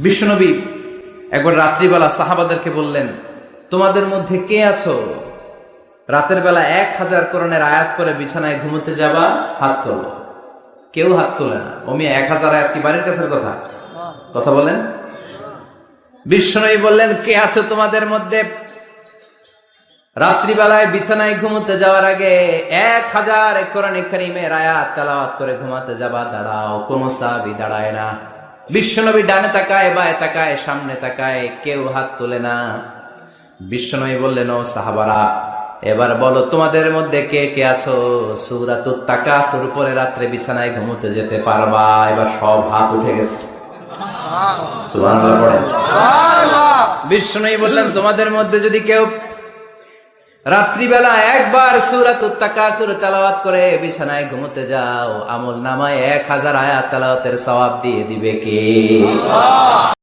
বিশ্বনবী একবার রাত্রিবেলা সাহাবাদেরকে বললেন, তোমাদের মধ্যে কে আছো রাতের বেলা 1000 কোরআনের আয়াত করে বিছানায় ঘুমোতে যাবা? হাত তোলো। কেউ হাত তোলে না। ওমি 1000 আয়াত কি বাড়ির কাছের কথা? কথা বলেন। বিশ্বনবী বললেন, কে আছো তোমাদের মধ্যে রাত্রিবেলায় বিছানায় ঘুমোতে যাওয়ার আগে 1000 কোরআনে কারীমের আয়াত তেলাওয়াত করে ঘুমাতে যাবা? দাঁড়াও। কোন সাহাবী দাঁড়ায় না। বিশ্বনবী ডানে তাকায়, বায়ে তাকায়, সামনে তাকায়, কেউ হাত তোলে না। বিশ্বনবী বললেন, ও সাহাবারা, এবার বলো তোমাদের মধ্যে কে কে আছো সূরাতুত তাকাসুর পরে রাত্রে বিছানায় ঘুমোতে যেতে পারবা? এবার সব হাত উঠে গেছে। সুবহানাল্লাহ পড়েন। বিশ্বনবী বললেন, তোমাদের মধ্যে যদি কেউ রাত্রিবেলা একবার সূরাতুত তাকাসুর তেলাওয়াত করে বিছানায় ঘুমোতে যাও, আমল নামায় 1000 আয়াত তেলাওয়াতের সওয়াব দিয়ে দিবে কে?